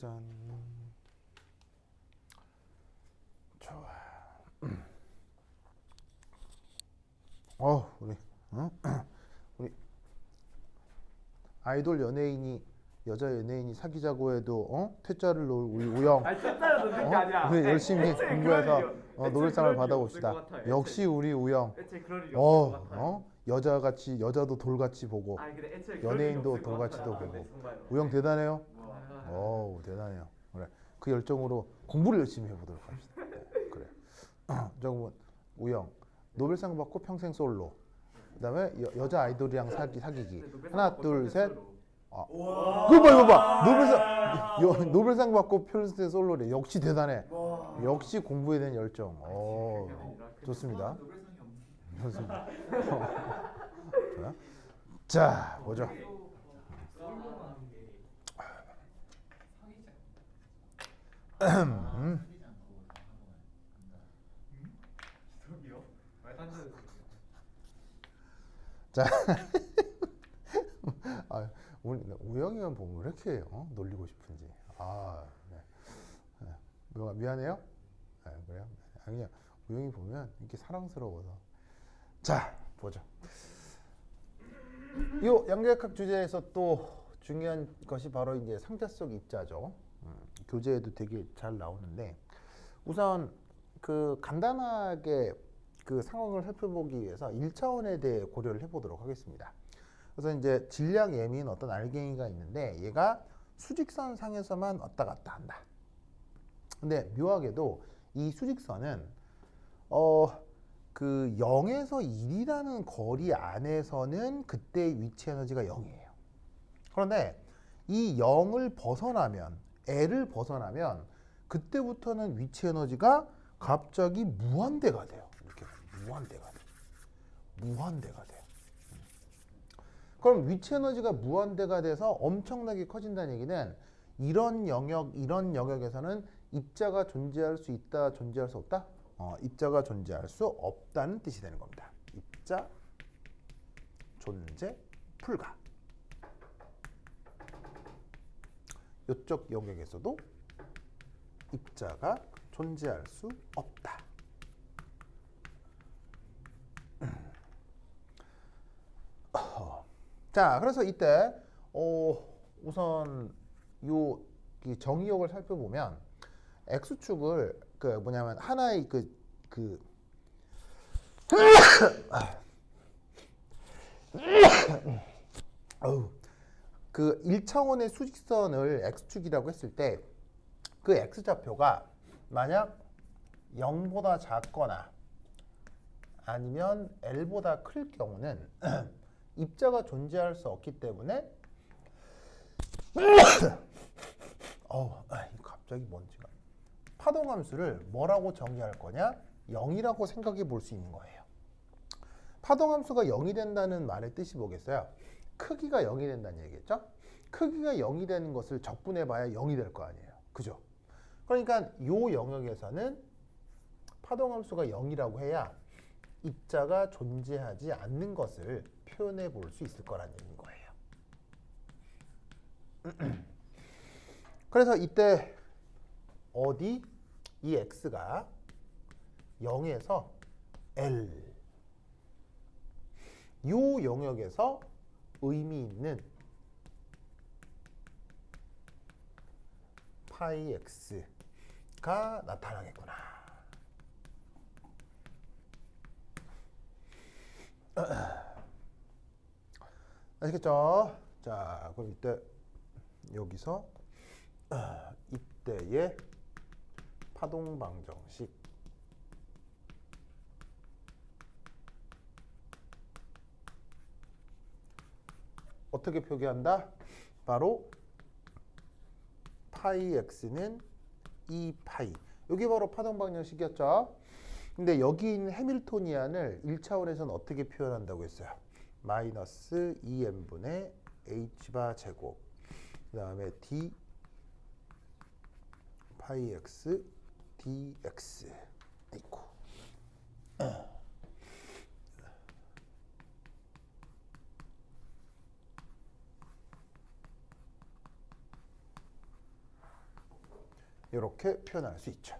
짠. 좋아. 우리 우리 아이돌 연예인이 여자 연예인이 사귀자고 해도 퇴짜를 놓을 우리 우영. 아니 진짜로 넣는 게 아니야. 우리 열심히 애초에 공부해서 그럴 일이 애초에 노벨상을 그럴 일이 받아봅시다. 없을 것 같아. 역시 우리 우영. 애초에 그럴 일이 없을 것 같아요. 여자도 돌같이 보고 아니 근데 애초에 그럴 일이 연예인도 없을 것 돌같이도 같아요. 보고. 정말요. 우영 대단해요. 와. 대단해요. 그래. 그 열정으로 공부를 열심히 해보도록 합시다. 그래. 저거 우영 노벨상 받고 평생 솔로. 그다음에 여자 아이돌이랑 사귀기. 하나 둘 셋. 이거 봐. 노벨상 받고 평생 솔로래. 역시 대단해. 역시 공부에 대한 열정. 좋습니다. 좋습니다. 자, 보죠. 자, 오늘 우영이만 보면 왜 이렇게 놀리고 싶은지. 네. 미안해요? 그래요? 그냥 우영이 보면 이렇게 사랑스러워서. 자, 보죠. 이 양자역학 주제에서 또 중요한 것이 바로 이제 상대속 입자죠. 교재에도 되게 잘 나오는데 우선 그 간단하게 그 상황을 살펴보기 위해서 1차원에 대해 고려를 해보도록 하겠습니다. 그래서 이제 질량 M인 어떤 알갱이가 있는데 얘가 수직선 상에서만 왔다 갔다 한다. 근데 묘하게도 이 수직선은 그 0에서 1이라는 거리 안에서는 그때 위치 에너지가 0이에요. 그런데 이 0을 벗어나면 L을 벗어나면 그때부터는 위치 에너지가 갑자기 무한대가 돼요. 이렇게 무한대가 돼요. 그럼 위치 에너지가 무한대가 돼서 엄청나게 커진다는 얘기는 이런 영역에서는 입자가 존재할 수 있다, 존재할 수 없다? 입자가 존재할 수 없다는 뜻이 되는 겁니다. 입자 존재 불가. 이쪽 영역에서도 입자가 존재할 수 없다. 자, 그래서 이때 우선 이 정의역을 살펴보면 x축을 그 뭐냐면 하나의 그 1차원의 수직선을 x축이라고 했을 때 그 x좌표가 만약 0보다 작거나 아니면 L보다 클 경우는 입자가 존재할 수 없기 때문에 갑자기 먼지가 파동함수를 뭐라고 정의할 거냐? 0이라고 생각해 볼 수 있는 거예요. 파동함수가 0이 된다는 말의 뜻이 뭐겠어요? 크기가 0이 된다는 얘기겠죠? 크기가 0이 되는 것을 적분해 봐야 0이 될 거 아니에요. 그죠? 그러니까 이 영역에서는 파동함수가 0이라고 해야 입자가 존재하지 않는 것을 표현해 볼 수 있을 거라는 얘기인 거예요. 그래서 이때 어디 이 x가 0에서 L 이 영역에서 의미 있는 파이 x가 나타나겠구나. 아시겠죠? 자, 그럼 이때 여기서 이때의 파동 방정식 어떻게 표기한다? 바로 파이 x는 2파이. 이게 바로 파동 방정식이었죠. 근데 여기 있는 해밀토니안을 1차원에서는 어떻게 표현한다고 했어요? 마이너스 2n분의 h바 제곱 그 다음에 d 파이 x dx 있고 이렇게 표현할 수 있죠.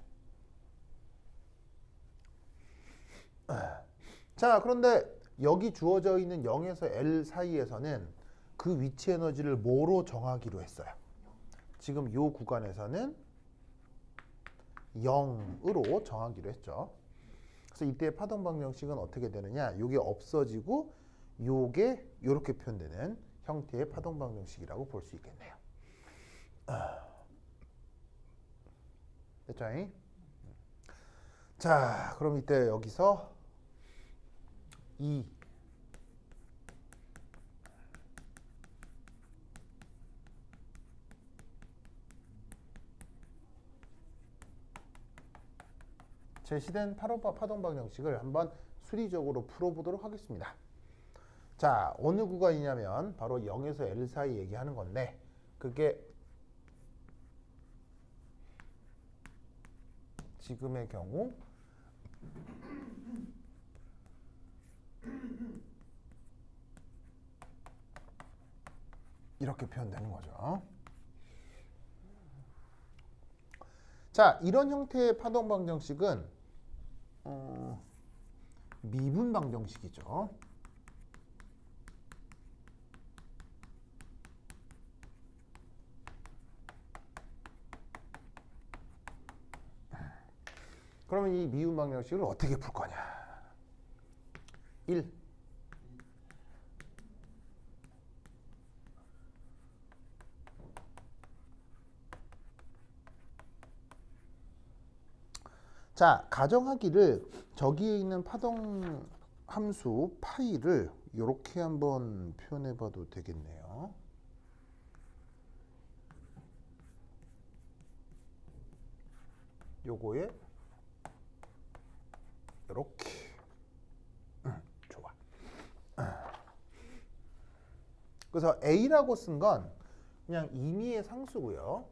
자, 그런데 여기 주어져 있는 0에서 L 사이에서는 그 위치 에너지를 뭐로 정하기로 했어요? 지금 이 구간에서는 0으로 정하기로 했죠. 그래서 이때 파동 방정식은 어떻게 되느냐? 이게 없어지고 이게 이렇게 표현되는 형태의 파동 방정식이라고 볼 수 있겠네요. 됐죠? 자, 그럼 이때 여기서 이 제시된 파동 방정식을 한번 수리적으로 풀어보도록 하겠습니다. 자, 어느 구간이냐면 바로 0에서 L 사이 얘기하는 건데 그게 지금의 경우 이렇게 표현되는 거죠. 자, 이런 형태의 파동 방정식은 미분 방정식이죠. 그러면 이 미분 방정식을 어떻게 풀 거냐? 1. 자, 가정하기를 저기에 있는 파동 함수 파이를 이렇게 한번 표현해 봐도 되겠네요. 요거에 이렇게 좋아. 그래서 A라고 쓴 건 그냥 임의의 상수고요.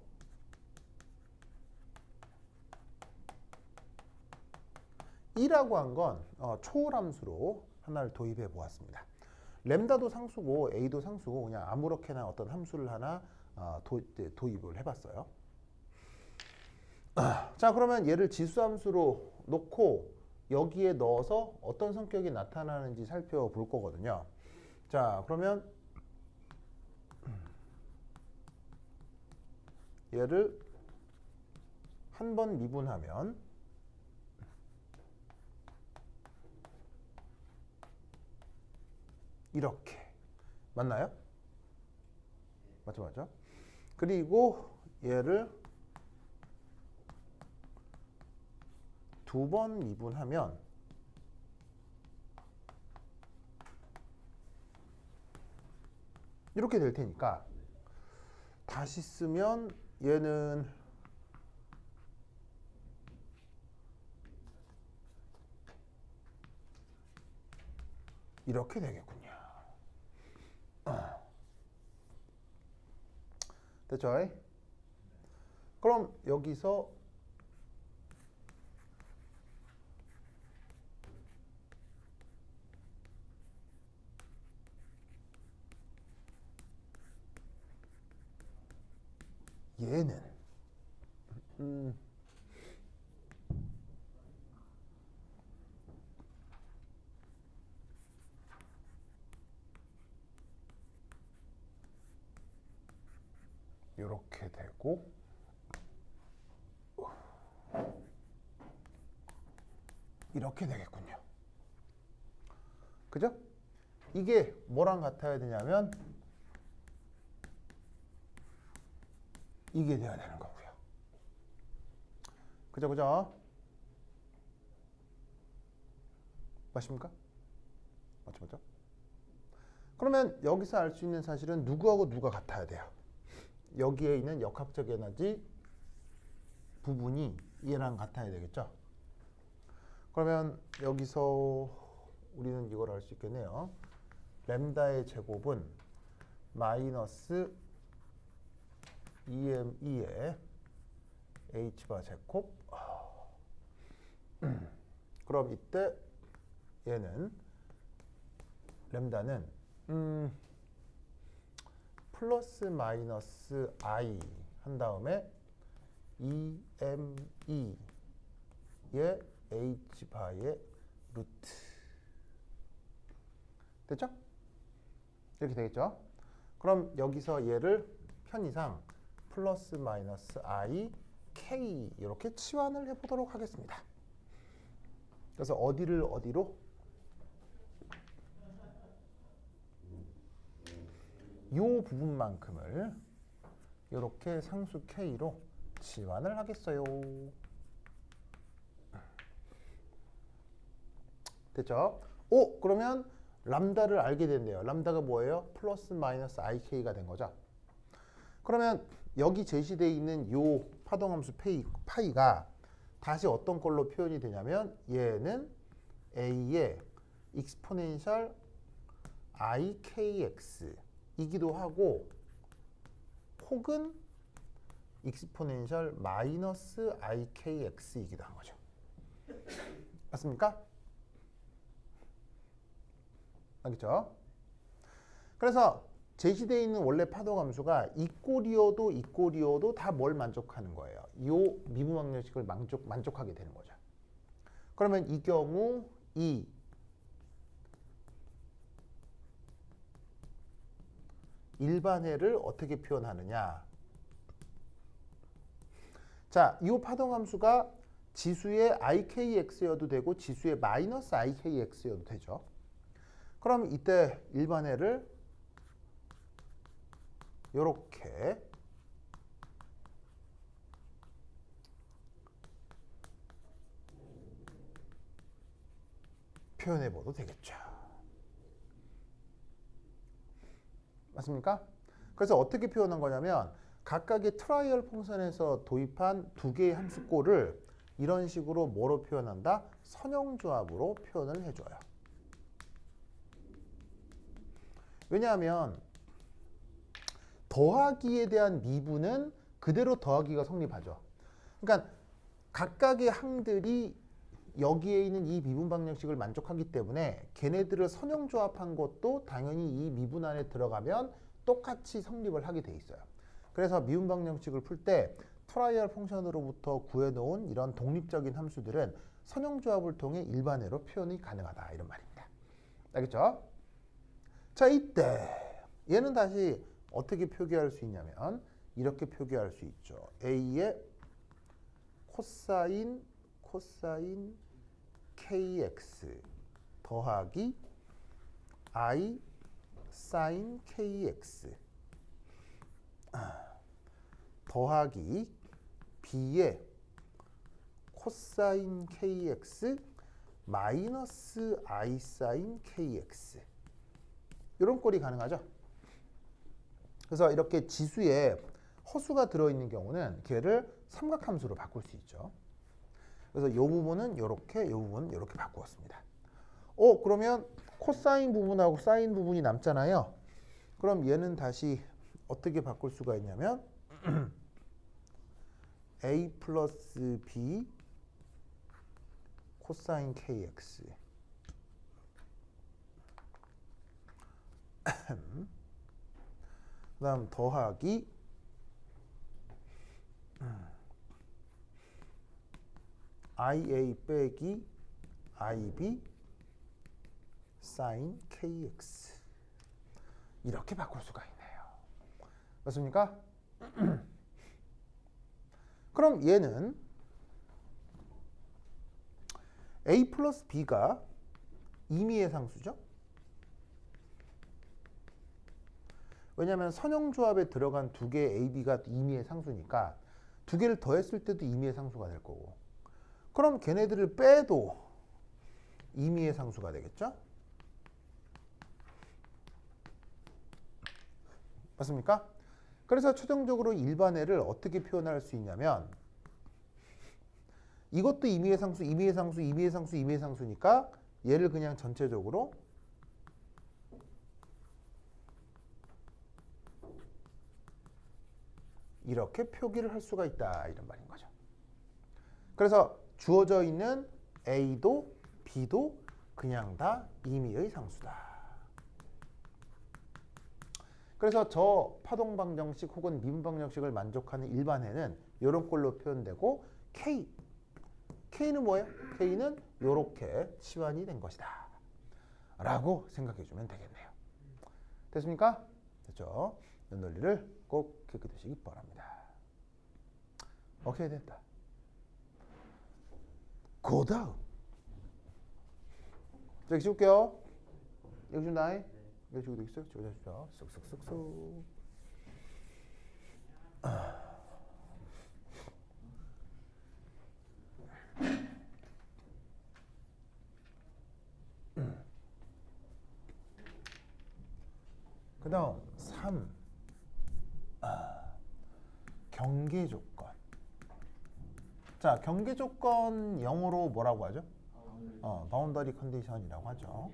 E라고 한 건 초월함수로 하나를 도입해 보았습니다. 램다도 상수고 A도 상수고 그냥 아무렇게나 어떤 함수를 하나 도입을 해봤어요. 자, 그러면 얘를 지수함수로 놓고 여기에 넣어서 어떤 성격이 나타나는지 살펴볼 거거든요. 자, 그러면 얘를 한 번 미분하면 이렇게 맞나요? 맞죠, 맞죠? 그리고 얘를 두 번 미분하면 이렇게 될 테니까 다시 쓰면 얘는 이렇게 되겠군요. 됐죠? 그럼 여기서 얘는 이렇게 되고 이렇게 되겠군요. 그죠? 이게 뭐랑 같아야 되냐면 이게 돼야 되는 거고요. 그죠, 그죠? 맞습니까? 맞죠, 맞죠? 그러면 여기서 알 수 있는 사실은 누구하고 누가 같아야 돼요? 여기에 있는 역학적 에너지 부분이 얘랑 같아야 되겠죠? 그러면 여기서 우리는 이걸 알 수 있겠네요. 램다의 제곱은 마이너스 EME의 H바 제곱. 그럼 이때 얘는 램다는 플러스 마이너스 I 한 다음에 EME의 H바의 루트. 됐죠? 이렇게 되겠죠? 그럼 여기서 얘를 편의상 플러스 마이너스 I, K 이렇게 치환을 해보도록 하겠습니다. 그래서 어디를 어디로? 요 부분만큼을 이렇게 상수 K로 치환을 하겠어요. 됐죠? 오, 그러면 람다를 알게 됐네요. 람다가 뭐예요? 플러스 마이너스 IK가 된 거죠. 그러면 여기 제시되어 있는 요 파동함수 파이가 다시 어떤 걸로 표현이 되냐면 얘는 A의 익스포넨셜 IKX 이기도 하고 혹은 익스포넨셜 마이너스 IKX 이기도 한 거죠. 맞습니까? 알겠죠? 그래서 제시되어 있는 원래 파동함수가 이 꼴이어도 다 뭘 만족하는 거예요? 이 미분방정식을 만족하게 되는 거죠. 그러면 이 경우 이 일반해를 어떻게 표현하느냐? 자, 이 파동함수가 지수의 IKX여도 되고 지수의 마이너스 IKX여도 되죠. 그럼 이때 일반해를 요렇게 표현해 봐도 되겠죠. 맞습니까? 그래서 어떻게 표현한 거냐면 각각의 트라이얼 펑션에서 도입한 두 개의 함수꼴을 이런 식으로 뭐로 표현한다? 선형조합으로 표현을 해줘요. 왜냐하면 더하기에 대한 미분은 그대로 더하기가 성립하죠. 그러니까 각각의 항들이 여기에 있는 이 미분 방정식을 만족하기 때문에 걔네들을 선형조합한 것도 당연히 이 미분 안에 들어가면 똑같이 성립을 하게 돼 있어요. 그래서 미분 방정식을 풀 때 트라이얼 펑션으로부터 구해놓은 이런 독립적인 함수들은 선형조합을 통해 일반해로 표현이 가능하다 이런 말입니다. 알겠죠? 자, 이때 얘는 다시 어떻게 표기할 수 있냐면 이렇게 표기할 수 있죠. A의 코사인 KX 더하기 I 사인 KX 더하기 B의 코사인 KX 마이너스 I 사인 KX 이런 꼴이 가능하죠. 그래서 이렇게 지수에 허수가 들어있는 경우는 걔를 삼각함수로 바꿀 수 있죠. 그래서 이 부분은 이렇게, 이 부분은 이렇게 바꾸었습니다. 그러면 코사인 부분하고 사인 부분이 남잖아요. 그럼 얘는 다시 어떻게 바꿀 수가 있냐면 A 플러스 B 코사인 KX 그 다음 더하기 IA 빼기 IB 사인 KX 이렇게 바꿀 수가 있네요. 맞습니까? 그럼 얘는 A 플러스 B가 임의의 상수죠. 왜냐하면 선형조합에 들어간 두 개의 A, B가 임의의 상수니까 두 개를 더했을 때도 임의의 상수가 될 거고 그럼 걔네들을 빼도 임의의 상수가 되겠죠? 맞습니까? 그래서 최종적으로 일반해를 어떻게 표현할 수 있냐면 이것도 임의의 상수, 임의의 상수, 임의의 상수, 임의의 상수니까 얘를 그냥 전체적으로 이렇게 표기를 할 수가 있다 이런 말인 거죠. 그래서 주어져 있는 A도 B도 그냥 다 임의의 상수다. 그래서 저 파동방정식 혹은 미분방정식을 만족하는 일반해는 이런 꼴로 표현되고 K는 뭐예요? K는 이렇게 치환이 된 것이다 라고 생각해 주면 되겠네요. 됐습니까? 됐죠? 이 논리를 꼭 기억해 두시기 바랍니다. 오케이, 됐다. 그 다음 여기 지울게요. 여기 준다잉. 여기 지우고 있어요. 지워주십시오. 쓱쓱쓱쓱. 그 다음 3. 경계 조건. 자, 경계 조건 영어로 뭐라고 하죠? 바운더리 컨디션이라고 하죠.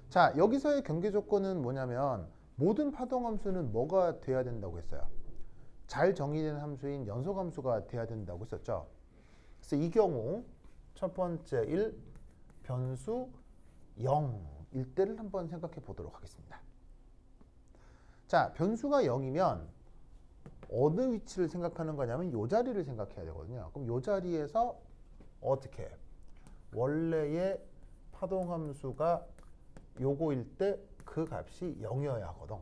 자, 여기서의 경계 조건은 뭐냐면 모든 파동 함수는 뭐가 돼야 된다고 했어요? 잘 정의된 함수인 연속 함수가 돼야 된다고 했었죠. 그래서 이 경우 첫 번째 1 변수 0일 때를 한번 생각해 보도록 하겠습니다. 자, 변수가 0이면 어느 위치를 생각하는 거냐면 이 자리를 생각해야 되거든요. 그럼 이 자리에서 어떻게 원래의 파동 함수가 요거일 때 그 값이 0이어야 하거든.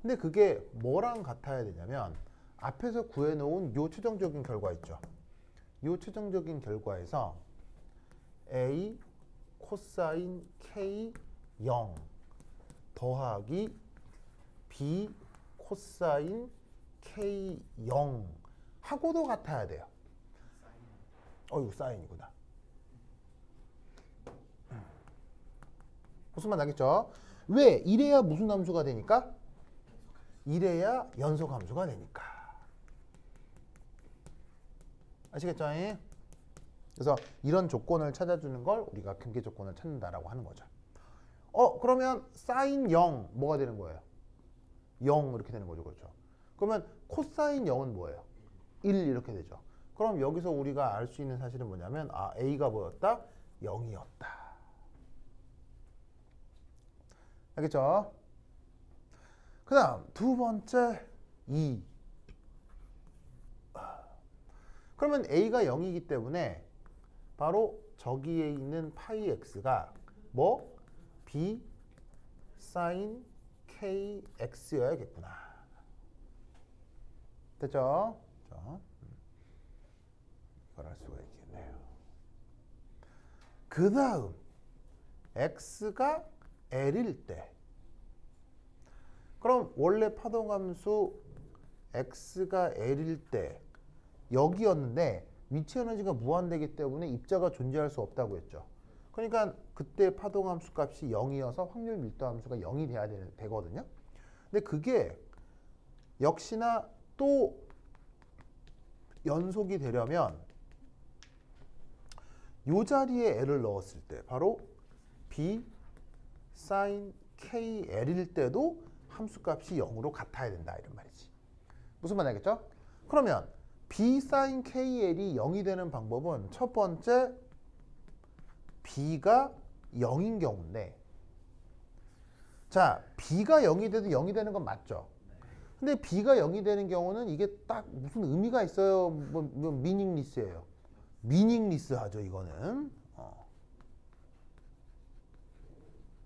근데 그게 뭐랑 같아야 되냐면 앞에서 구해놓은 요 최종적인 결과 있죠. 요 최종적인 결과에서 A 코사인 K 0 더하기 B 코사인 K 0 하고도 같아야 돼요. 이거 사인이구나. 무슨 말 나겠죠? 왜? 이래야 무슨 함수가 되니까? 이래야 연속 함수가 되니까. 아시겠죠? 그래서 이런 조건을 찾아주는 걸 우리가 경계 조건을 찾는다라고 하는 거죠. 그러면 사인 0 뭐가 되는 거예요? 0 이렇게 되는 거죠. 그렇죠? 그러면 코사인 0은 뭐예요? 1 이렇게 되죠. 그럼 여기서 우리가 알 수 있는 사실은 뭐냐면 A가 뭐였다? 0이었다. 알겠죠? 그 다음 두 번째 2. 그러면 A가 0이기 때문에 바로 저기에 있는 파이 x가 뭐? B 사인 KX여야겠구나. 됐죠? 이걸 할 수가 있겠네요. 그 다음 x가 L일 때 그럼 원래 파동함수 x가 L일 때 여기였는데 위치 에너지가 무한대이기 때문에 입자가 존재할 수 없다고 했죠. 그러니까 그때 파동함수 값이 0이어서 확률 밀도 함수가 0이 돼야 되거든요. 근데 그게 역시나 또 연속이 되려면 이 자리에 L을 넣었을 때 바로 B 사인 KL일 때도 함수값이 0으로 같아야 된다 이런 말이지. 무슨 말 알겠죠? 그러면 B 사인 KL이 0이 되는 방법은 첫 번째 B가 0인 경우인데 자, B가 0이 돼도 0이 되는 건 맞죠? 근데 B가 0이 되는 경우는 이게 딱 무슨 의미가 있어요? 뭐 미닝리스예요. 미닝리스하죠 이거는.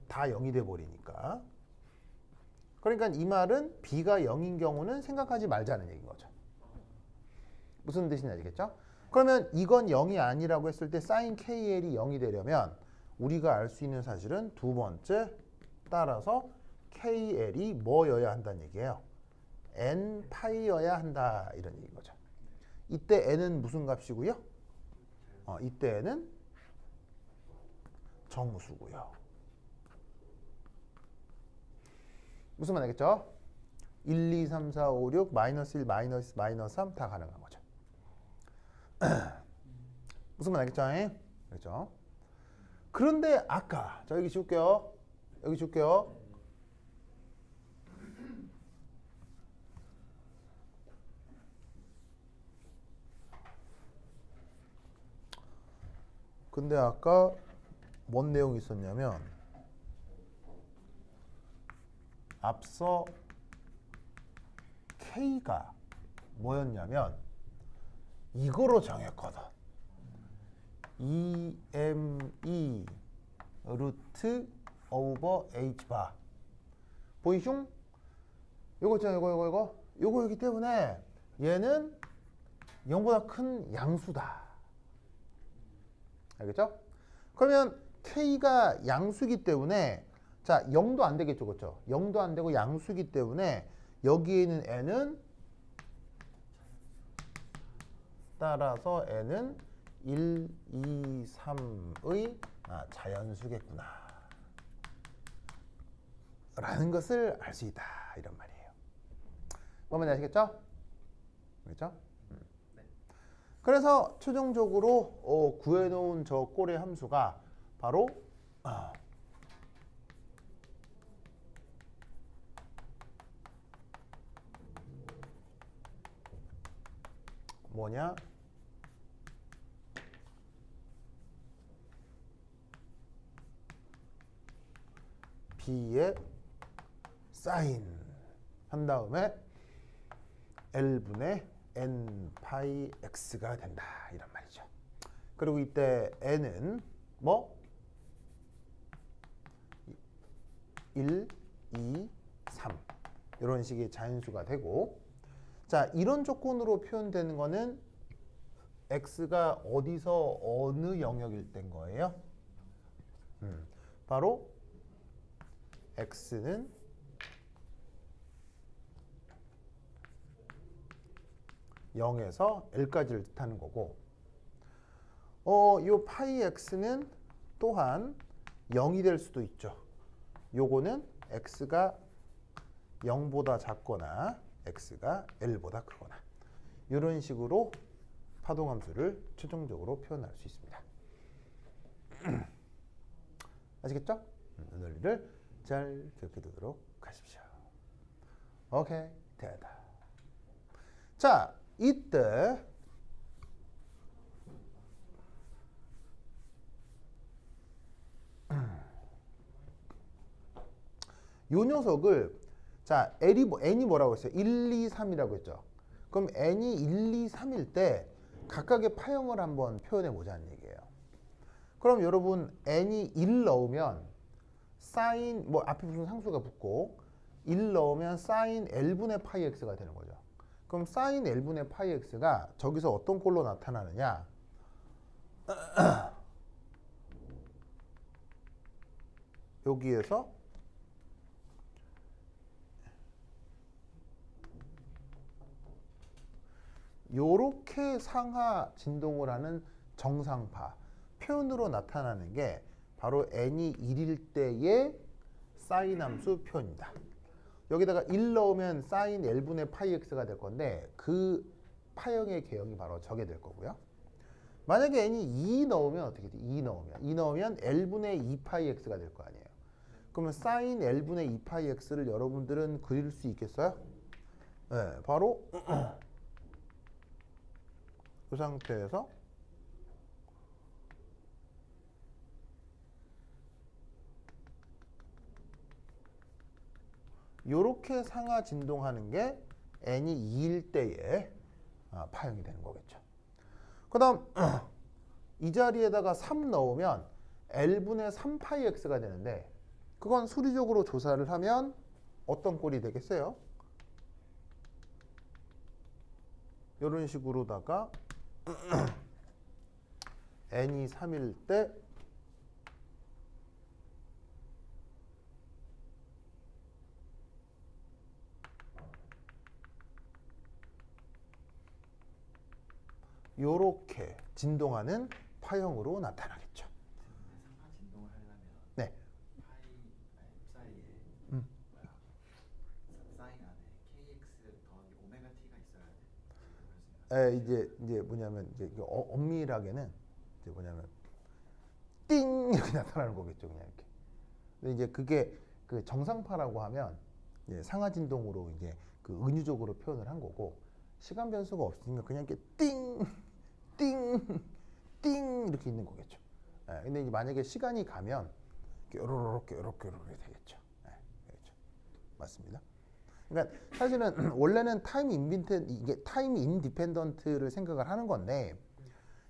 다 0이 돼 버리니까. 그러니까 이 말은 B가 0인 경우는 생각하지 말자는 얘기인 거죠. 무슨 뜻인지 아시겠죠? 그러면 이건 0이 아니라고 했을 때 sin KL이 0이 되려면 우리가 알 수 있는 사실은 두 번째 따라서 KL이 뭐여야 한다는 얘기예요. N 파이여야 한다 이런 얘기인 거죠. 이때 N은 무슨 값이고요? 이때 N은 정수고요. 무슨 말 알겠죠? 1, 2, 3, 4, 5, 6, 마이너스 1, 마이너스 3 다 가능한 거죠. 무슨 말 알겠죠? 그렇죠? 그런데 아까 자 여기 지울게요. 여기 지울게요. 근데 아까 뭔 내용이 있었냐면 앞서 K가 뭐였냐면 이거로 정했거든. EME 루트 오버 H바. 보이숑? 요거 있잖아, 요거. 요거이기 때문에 얘는 0보다 큰 양수다. 알겠죠? 그러면 K가 양수기 때문에 자, 0도 안 되겠죠, 그렇죠? 0도 안 되고 양수기 때문에 여기에 있는 n은 따라서 n은 1, 2, 3의 자연수겠구나 라는 것을 알 수 있다 이런 말이에요. 뭔 말인지 아시겠죠? 그렇죠? 그래서 최종적으로 구해놓은 저 꼴의 함수가 바로 뭐냐? b의 사인 한 다음에 L분의 n 파이 x가 된다 이런 말이죠. 그리고 이때 n은 뭐 1, 2, 3 이런 식의 자연수가 되고 자 이런 조건으로 표현되는 거는 x가 어디서 어느 영역일 땐 거예요? 바로 x는 0에서 L까지를 뜻하는 거고 요 파이 x는 또한 0이 될 수도 있죠. 요거는 x가 0보다 작거나 x가 L보다 크거나 이런 식으로 파동함수를 최종적으로 표현할 수 있습니다. 아시겠죠? 이 논리를 잘 기억해 두도록 하십시오. 오케이, 됐다. 자, 이때 요 녀석을 자 n이 뭐라고 했어요? 1, 2, 3이라고 했죠. 그럼 n이 1, 2, 3일 때 각각의 파형을 한번 표현해 보자는 얘기예요. 그럼 여러분 n이 1 넣으면 사인 뭐 앞에 무슨 상수가 붙고 1 넣으면 사인 L분의 파이 x가 되는 거죠. 그럼 사인 L분의 파이 x가 저기서 어떤 꼴로 나타나느냐? 여기에서 요렇게 상하 진동을 하는 정상파 표현으로 나타나는 게 바로 n이 1일 때의 사인 함수 표현입니다. 여기다가 1 넣으면 사인 L분의 파이 x가 될 건데 그 파형의 개형이 바로 저게 될 거고요. 만약에 n이 2 넣으면 어떻게 돼? 2 넣으면 L분의 2 파이 x가 될 거 아니에요. 그러면 사인 L분의 2 파이 x를 여러분들은 그릴 수 있겠어요? 네, 바로 그 상태에서 요렇게 상하 진동하는 게 n이 2일 때의 파형이 되는 거겠죠. 그 다음 이 자리에다가 3 넣으면 L분의 3파이 x가 되는데 그건 수리적으로 조사를 하면 어떤 꼴이 되겠어요? 이런 식으로다가 n이 3일 때 요렇게 진동하는 파형으로 나타나겠죠. 상하 진동을 하려면 네. 파이 사이에 사인 안에 kx 더하기 오메가 t가 있어야 돼. 이제 뭐냐면 이제 엄밀하게는 이제 뭐냐면 띵 이렇게 나타나는 거겠죠, 그냥 이렇게. 근데 이제 그게 그 정상파라고 하면 이제 상하 진동으로 이제 그 은유적으로 표현을 한 거고 시간 변수가 없으니까 그냥 이렇게 띵, 띵, 띵 이렇게 있는 거겠죠. 근데 이제 만약에 시간이 가면 이렇게 되겠죠. 되겠죠. 맞습니다. 그러니까 사실은 원래는 타임 인디펜던트를 생각을 하는 건데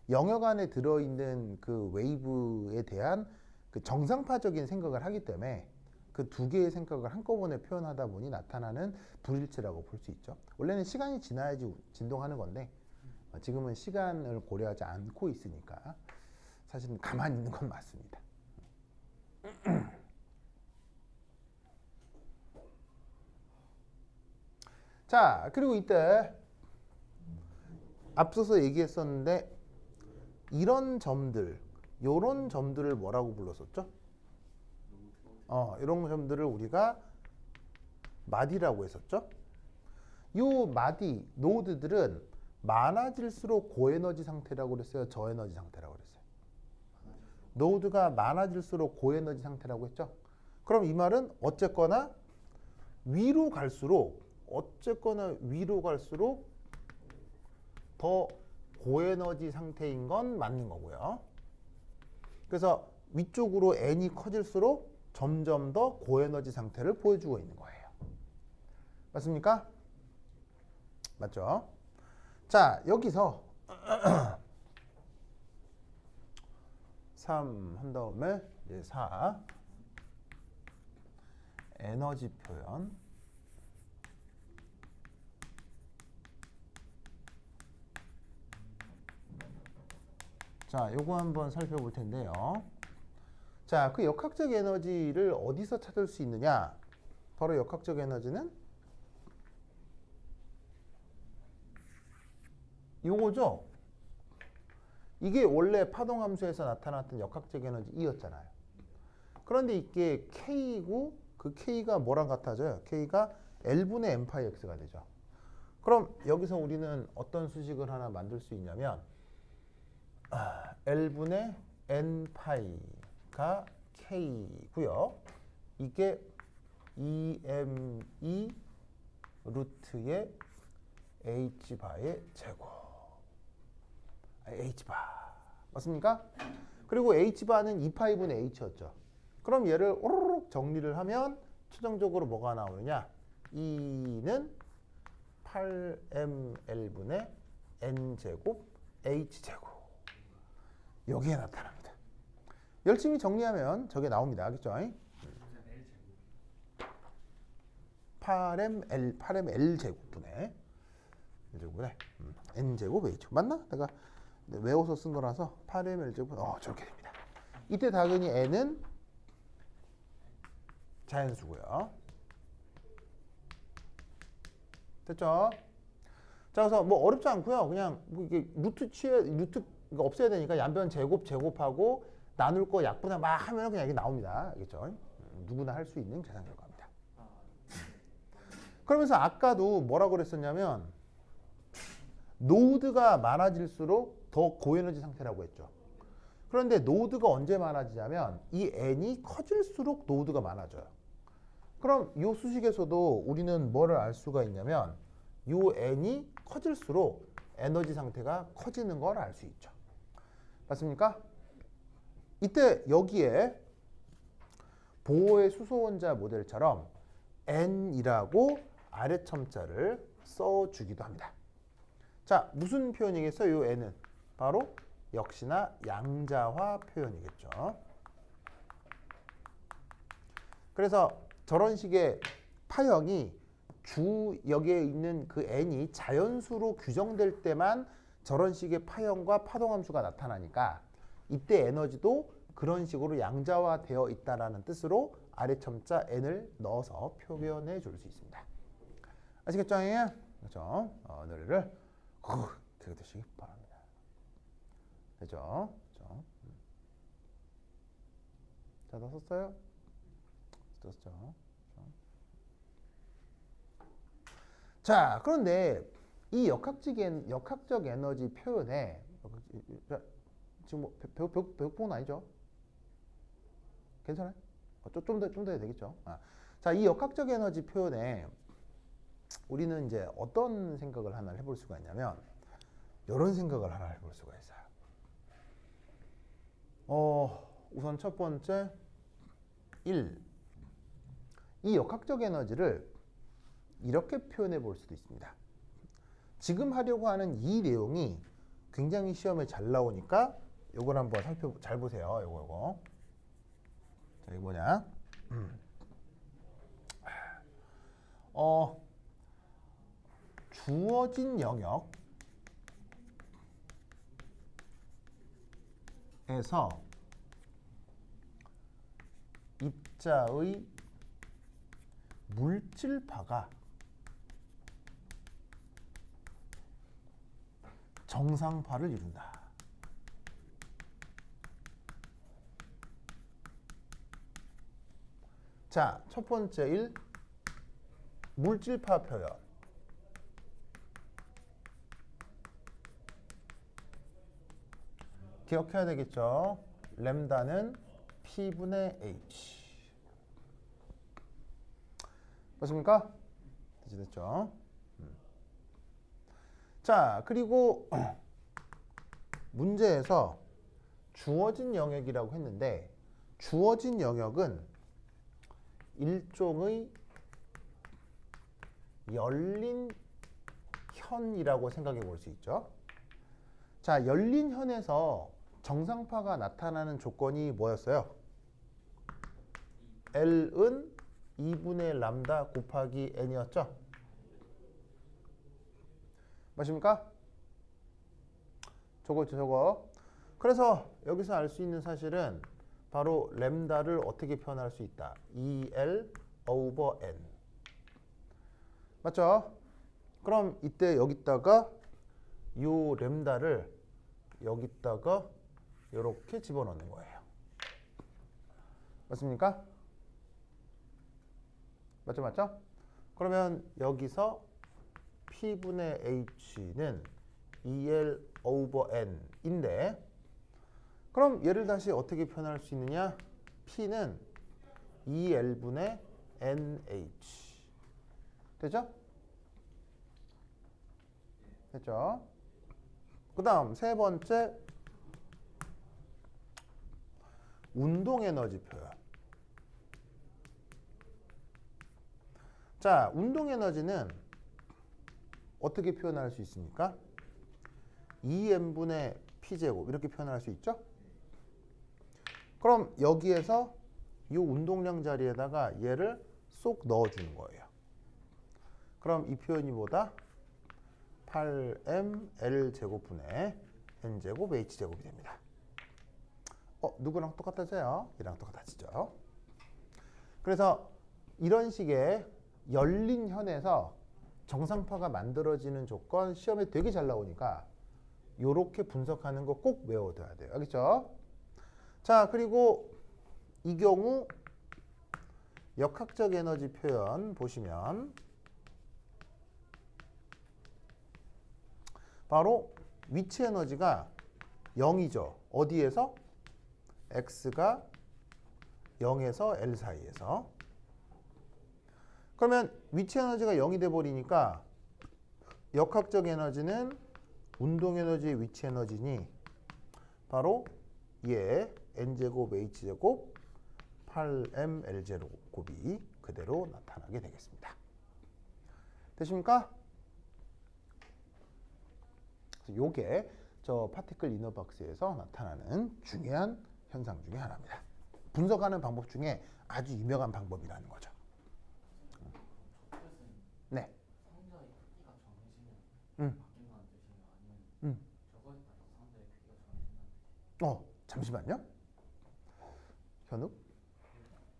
영역 안에 들어있는 그 웨이브에 대한 그 정상파적인 생각을 하기 때문에 그 두 개의 생각을 한꺼번에 표현하다 보니 나타나는 불일치라고 볼 수 있죠. 원래는 시간이 지나야지 진동하는 건데 지금은 시간을 고려하지 않고 있으니까 사실은 가만히 있는 건 맞습니다. 자, 그리고 이때 앞서서 얘기했었는데 이런 점들, 요런 점들을 뭐라고 불렀었죠? 이런 점들을 우리가 마디라고 했었죠? 요 마디, 노드들은 많아질수록 고에너지 상태라고 그랬어요? 저에너지 상태라고 그랬어요? 노드가 많아질수록 고에너지 상태라고 했죠? 그럼 이 말은 어쨌거나 위로 갈수록 더 고에너지 상태인 건 맞는 거고요. 그래서 위쪽으로 n이 커질수록 점점 더 고에너지 상태를 보여주고 있는 거예요. 맞습니까? 맞죠? 자, 여기서 3 한 다음에 이제 4 에너지 표현. 자, 요거 한번 살펴볼 텐데요. 자, 그 역학적 에너지를 어디서 찾을 수 있느냐? 바로 역학적 에너지는 요거죠. 이게 원래 파동함수에서 나타났던 역학적 에너지 E였잖아요. 그런데 이게 K이고 그 K가 뭐랑 같아져요? K가 L분의 M 파이 X가 되죠. 그럼 여기서 우리는 어떤 수식을 하나 만들 수 있냐면 L분의 N 파이가 K고요. 이게 EME 루트의 H바의 제곱. H바. 맞습니까? 그리고 H바는 2파이분의 H였죠. 그럼 얘를 오르륵 정리를 하면 최종적으로 뭐가 나오느냐? E는 8mL분의 N제곱 H제곱. 여기에 나타납니다. 열심히 정리하면 저게 나옵니다. 알겠죠? 8mL 제곱분의 N제곱 H. 맞나? 내가 외워서 쓴 거라서 8mL 제곱 저렇게 됩니다. 이때 당연히 N은 자연수고요. 됐죠? 자, 그래서 뭐 어렵지 않고요. 그냥 뭐 이게 루트 없애야 되니까 양변 제곱하고 나눌 거 약분하 막 하면 그냥 이게 나옵니다. 알겠죠? 누구나 할 수 있는 계산 결과입니다. 그러면서 아까도 뭐라고 그랬었냐면 노드가 많아질수록 더 고에너지 상태라고 했죠. 그런데 노드가 언제 많아지냐면 이 n이 커질수록 노드가 많아져요. 그럼 이 수식에서도 우리는 뭐를 알 수가 있냐면 이 n이 커질수록 에너지 상태가 커지는 걸 알 수 있죠. 맞습니까? 이때 여기에 보호의 수소원자 모델처럼 n이라고 아래 첨자를 써주기도 합니다. 자, 무슨 표현이겠어요? 이 n은 바로 역시나 양자화 표현이겠죠. 그래서 저런 식의 파형이 주역에 있는 그 n이 자연수로 규정될 때만 저런 식의 파형과 파동함수가 나타나니까 이때 에너지도 그런 식으로 양자화되어 있다라는 뜻으로 아래 첨자 n을 넣어서 표현해 줄 수 있습니다. 아시겠죠? 그렇죠? 노래를 들으시기 바랍니다. 되죠? 그렇죠? 자, 다 썼어요? 썼죠? 자, 그런데 이 역학적 에너지 표현에 지금 뭐 배고픈 건 아니죠? 괜찮아요? 좀 더 해야 되겠죠? 자, 이 역학적 에너지 표현에 우리는 이제 어떤 생각을 하나 해볼 수가 있냐면 이런 생각을 하나 해볼 수가 있어요. 우선 첫 번째 1. 이 역학적 에너지를 이렇게 표현해 볼 수도 있습니다. 지금 하려고 하는 이 내용이 굉장히 시험에 잘 나오니까 요걸 한번 잘 보세요. 요거. 자, 이게 뭐냐? 주어진 영역에서 입자의 물질파가 정상파를 이룬다. 자, 첫 번째 1. 물질파 표현. 기억해야 되겠죠? 램다는 P분의 H. 맞습니까? 됐죠? 자, 그리고 문제에서 주어진 영역이라고 했는데 주어진 영역은 일종의 열린 현이라고 생각해 볼 수 있죠. 자, 열린 현에서 정상파가 나타나는 조건이 뭐였어요? L은 2분의 람다 곱하기 n이었죠? 맞습니까? 저거. 그래서 여기서 알 수 있는 사실은 바로 램다를 어떻게 표현할 수 있다. 2L over N. 맞죠? 그럼 이때 여기다가 요 램다를 여기다가 이렇게 집어넣는 거예요. 맞습니까? 맞죠? 그러면 여기서 P분의 H는 2L over N인데 그럼 얘를 다시 어떻게 표현할 수 있느냐? P는 2L분의 NH. 되죠? 됐죠? 그 다음 세 번째 운동에너지 표현. 자, 운동에너지는 어떻게 표현할 수 있습니까? 2m분의 P제곱 이렇게 표현할 수 있죠? 그럼 여기에서 이 운동량 자리에다가 얘를 쏙 넣어주는 거예요. 그럼 이 표현이 뭐다? 8mL제곱분의 N제곱 H제곱이 됩니다. 누구랑 똑같아져요? 얘랑 똑같아지죠. 그래서 이런 식의 열린 현에서 정상파가 만들어지는 조건 시험에 되게 잘 나오니까 이렇게 분석하는 거 꼭 외워둬야 돼요. 알겠죠? 자, 그리고 이 경우 역학적 에너지 표현 보시면 바로 위치 에너지가 0이죠. 어디에서? x가 0에서 L 사이에서. 그러면 위치 에너지가 0이 돼 버리니까 역학적 에너지는 운동 에너지의 위치 에너지니 바로 얘 n제곱 h제곱 8mL제곱이 그대로 나타나게 되겠습니다. 되십니까? 요게 저 파티클 이너박스에서 나타나는 중요한 현상 중에 하나입니다. 분석하는 방법 중에 아주 유명한 방법이라는 거죠. 네. 상자의 크기가 정해지면 바뀐다는 뜻이에요? 아니면 저거에 따라서 상자의 크기가 정해진다는 뜻이에요? 잠시만요. 현욱,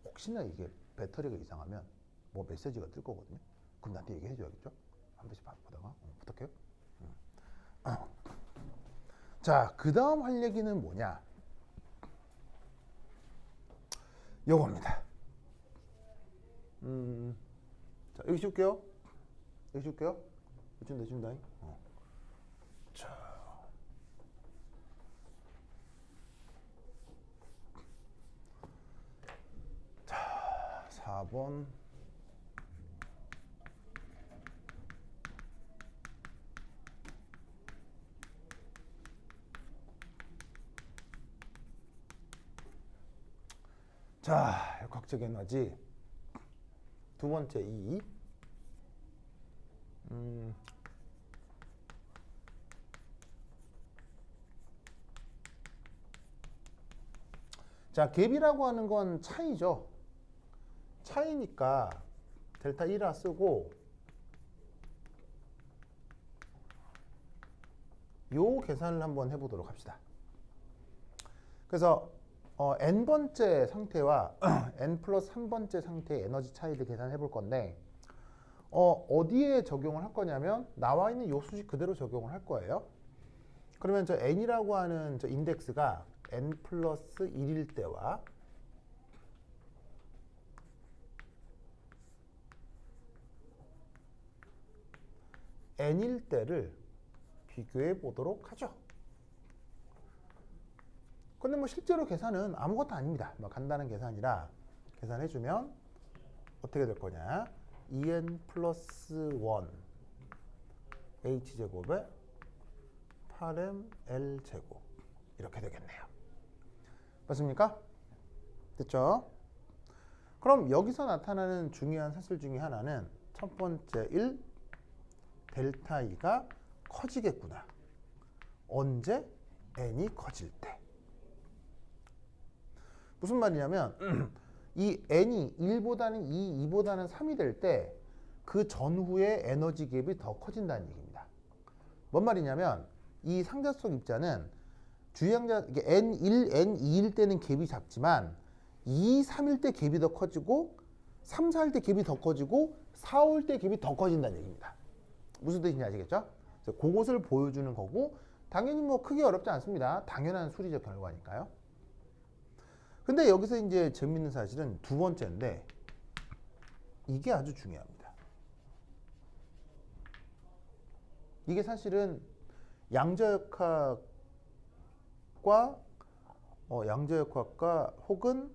혹시나 이게 배터리가 이상하면 뭐 메시지가 뜰 거거든요. 그럼 나한테 얘기해 줘야겠죠? 한 번씩 보다가 부탁해요. 자, 그 다음 할 얘기는 뭐냐? 요겁니다. 자, 여기 쉴게요. 내준다. 자. 자, 4번. 자, 역학적 에너지 두 번째 E. 자, 갭이라고 하는 건 차이죠. 차이니까 델타 1라 쓰고 요 계산을 한번 해보도록 합시다. 그래서 n번째 상태와 n 플러스 3번째 상태의 에너지 차이를 계산해 볼 건데 어디에 적용을 할 거냐면 나와 있는 요 수식 그대로 적용을 할 거예요. 그러면 저 n이라고 하는 저 인덱스가 n 플러스 1일 때와 n일 때를 비교해 보도록 하죠. 근데 뭐 실제로 계산은 아무것도 아닙니다. 뭐 간단한 계산이라 계산해주면 어떻게 될 거냐? 2n 플러스 1 h제곱에 8m l제곱 이렇게 되겠네요. 맞습니까? 됐죠? 그럼 여기서 나타나는 중요한 사실 중에 하나는 첫 번째 1, 델타 E가 커지겠구나. 언제? n이 커질 때. 무슨 말이냐면 이 n이 1보다는 2, 2보다는 3이 될 때 그 전후의 에너지 갭이 더 커진다는 얘기입니다. 뭔 말이냐면 이 상자 속 입자는 주양자 n1, n2일 때는 갭이 작지만 2, 3일 때 갭이 더 커지고 3, 4일 때 갭이 더 커지고 4, 5일 때 갭이 더 커진다는 얘기입니다. 무슨 뜻인지 아시겠죠? 그래서 그것을 보여주는 거고 당연히 뭐 크게 어렵지 않습니다. 당연한 수리적 결과니까요. 근데 여기서 이제 재밌는 사실은 두 번째인데 이게 아주 중요합니다. 이게 사실은 양자역학과 혹은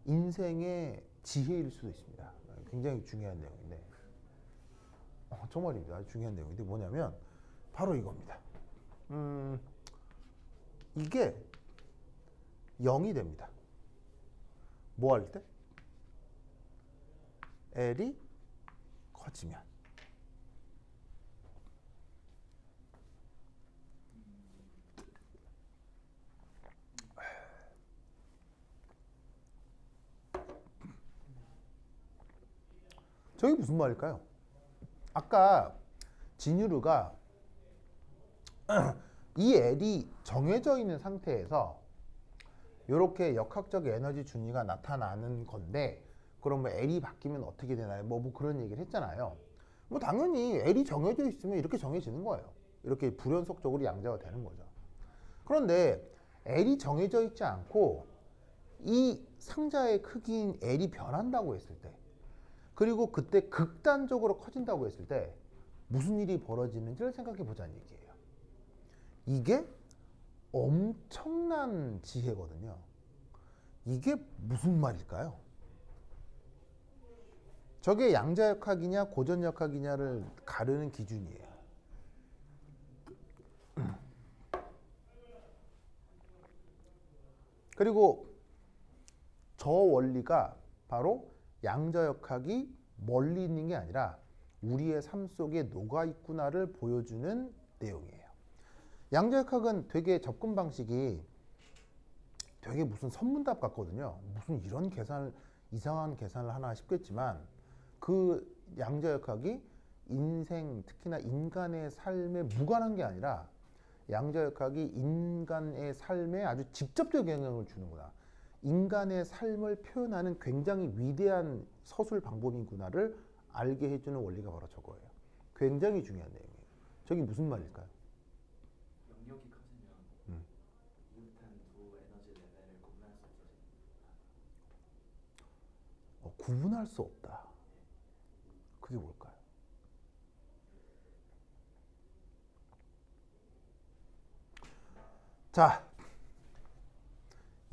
인생의 지혜일 수도 있습니다. 굉장히 중요한 내용인데 정말입니다. 아주 중요한 내용인데 뭐냐면 바로 이겁니다. 이게 0이 됩니다. 뭐 할 때? L이 커지면. 저게 무슨 말일까요? 아까 진유르가 이 L이 정해져 있는 상태에서 이렇게 역학적 에너지 준위가 나타나는 건데 그럼 뭐 L이 바뀌면 어떻게 되나요? 뭐 그런 얘기를 했잖아요. 뭐 당연히 L이 정해져 있으면 이렇게 정해지는 거예요. 이렇게 불연속적으로 양자가 되는 거죠. 그런데 L이 정해져 있지 않고 이 상자의 크기인 L이 변한다고 했을 때 그리고 그때 극단적으로 커진다고 했을 때 무슨 일이 벌어지는지를 생각해 보자는 얘기예요. 이게 엄청난 지혜거든요. 이게 무슨 말일까요? 저게 양자역학이냐 고전역학이냐를 가르는 기준이에요. 그리고 저 원리가 바로 양자역학이 멀리 있는 게 아니라 우리의 삶 속에 녹아있구나를 보여주는 내용이에요. 양자역학은 되게 접근 방식이 되게 무슨 선문답 같거든요. 무슨 이런 계산을 이상한 계산을 하나 싶겠지만 그 양자역학이 인생 특히나 인간의 삶에 무관한 게 아니라 양자역학이 인간의 삶에 아주 직접적 영향을 주는구나. 인간의 삶을 표현하는 굉장히 위대한 서술 방법이구나를 알게 해주는 원리가 바로 저거예요. 굉장히 중요한 내용이에요. 저게 무슨 말일까요? 영역이 커지면 이웃한 두 에너지 레벨을 구분할 수 없어집니다. 구분할 수 없다. 그게 뭘까요? 자,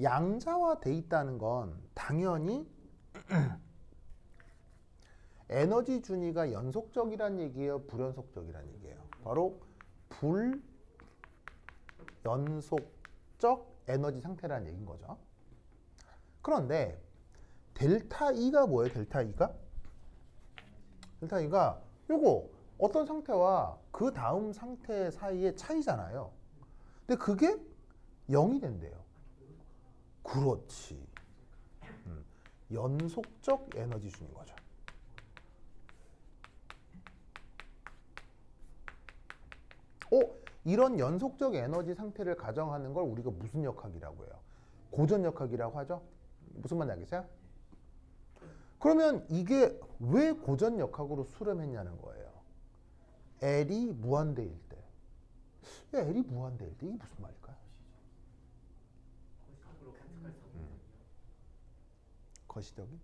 양자화돼 있다는 건 당연히 에너지 준위가 연속적이란 얘기예요, 불연속적이란 얘기예요. 바로 불연속적 에너지 상태라는 얘기인 거죠. 그런데 델타 E가 뭐예요? 델타 E가? 델타 E가 요거 어떤 상태와 그 다음 상태 사이의 차이잖아요. 근데 그게 0이 된대요. 그렇지. 연속적 에너지 주는 거죠. 이런 연속적 에너지 상태를 가정하는 걸 우리가 무슨 역학이라고 해요? 고전 역학이라고 하죠? 무슨 말인지 알겠어요? 그러면 이게 왜 고전 역학으로 수렴했냐는 거예요. L이 무한대일 때. 왜 L이 무한대일 때? 이게 무슨 말일까요? 거시적인?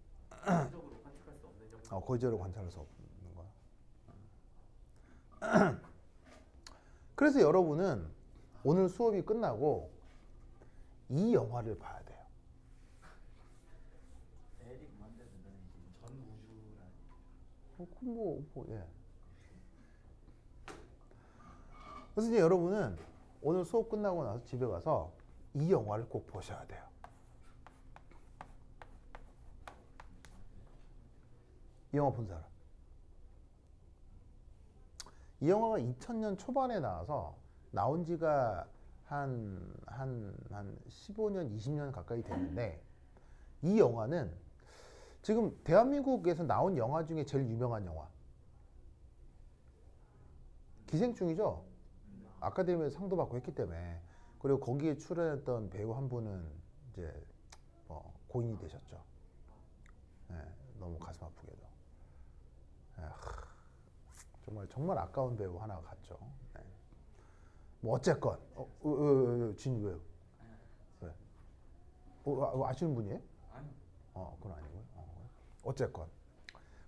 거시적으로 관찰할 수 없는 거야. 그래서 여러분은 오늘 수업이 끝나고 이 영화를 봐야 돼요. L이 무한대된다는 얘기는 전 우주라는. 예. 그래서 이제 여러분은 오늘 수업 끝나고 나서 집에 가서 이 영화를 꼭 보셔야 돼요. 이 영화 본 사람? 이 영화가 2000년 초반에 나와서 나온 지가 한 15년, 20년 가까이 됐는데 이 영화는 지금 대한민국에서 나온 영화 중에 제일 유명한 영화. 기생충이죠? 아카데미에서 상도 받고 했기 때문에. 그리고 거기에 출연했던 배우 한 분은 이제 고인이 되셨죠. 네, 너무 가슴 아프게도. 네, 정말 아까운 배우 하나가 갔죠. 네. 뭐 어쨌건 진 왜요? 왜? 아시는 분이에요? 아니요. 그건 아니고요. 어쨌건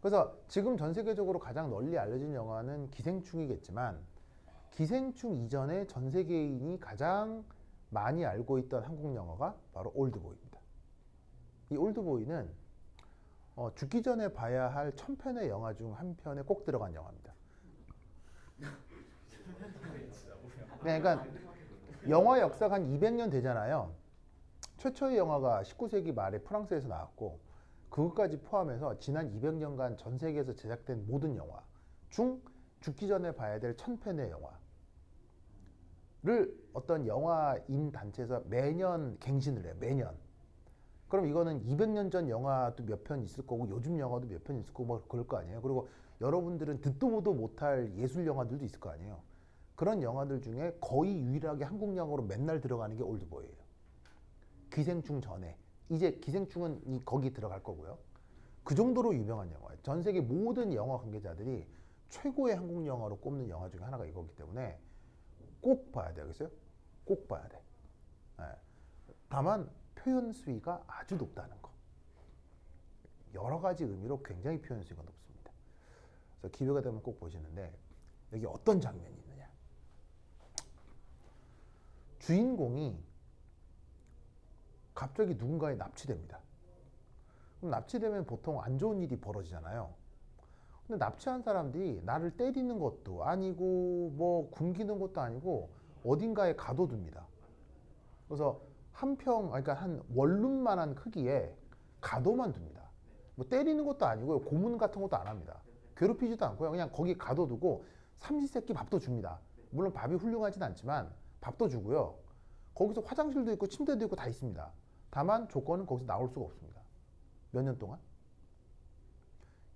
그래서 지금 전 세계적으로 가장 널리 알려진 영화는 기생충이겠지만 기생충 이전에 전 세계인이 가장 많이 알고 있던 한국 영화가 바로 올드보이입니다. 이 올드보이는 죽기 전에 봐야 할 1000편의 영화 중 한 편에 꼭 들어간 영화입니다. 그러니까 영화 역사가 한 200년 되잖아요. 최초의 영화가 19세기 말에 프랑스에서 나왔고 그것까지 포함해서 지난 200년간 전 세계에서 제작된 모든 영화 중 죽기 전에 봐야 될 1000편의 영화를 어떤 영화인 단체에서 매년 갱신을 해요. 매년. 그럼 이거는 200년 전 영화도 몇 편 있을 거고 요즘 영화도 몇 편 있을 거고 뭐 그럴 거 아니에요. 그리고 여러분들은 듣도 보도 못할 예술 영화들도 있을 거 아니에요. 그런 영화들 중에 거의 유일하게 한국 영화로 맨날 들어가는 게 올드보이예요. 기생충 전에. 이제 기생충은 거기 들어갈 거고요. 그 정도로 유명한 영화예요. 전 세계 모든 영화 관계자들이 최고의 한국 영화로 꼽는 영화 중에 하나가 이거기 때문에 꼭 봐야 돼요. 알겠어요? 꼭 봐야 돼. 네. 다만 표현 수위가 아주 높다는 거. 여러 가지 의미로 굉장히 표현 수위가 높습니다. 그래서 기회가 되면 꼭 보시는데 여기 어떤 장면이 있느냐. 주인공이 갑자기 누군가에 납치됩니다. 그럼 납치되면 보통 안 좋은 일이 벌어지잖아요. 근데 납치한 사람들이 나를 때리는 것도 아니고 뭐 굶기는 것도 아니고 어딘가에 가둬둡니다. 그래서 그러니까 한 원룸만한 크기에 가둬만 둡니다. 뭐 때리는 것도 아니고요. 고문 같은 것도 안 합니다. 괴롭히지도 않고요. 그냥 거기 가둬두고 삼시세끼 밥도 줍니다. 물론 밥이 훌륭하진 않지만 밥도 주고요. 거기서 화장실도 있고 침대도 있고 다 있습니다. 다만 조건은 거기서 나올 수가 없습니다. 몇 년 동안?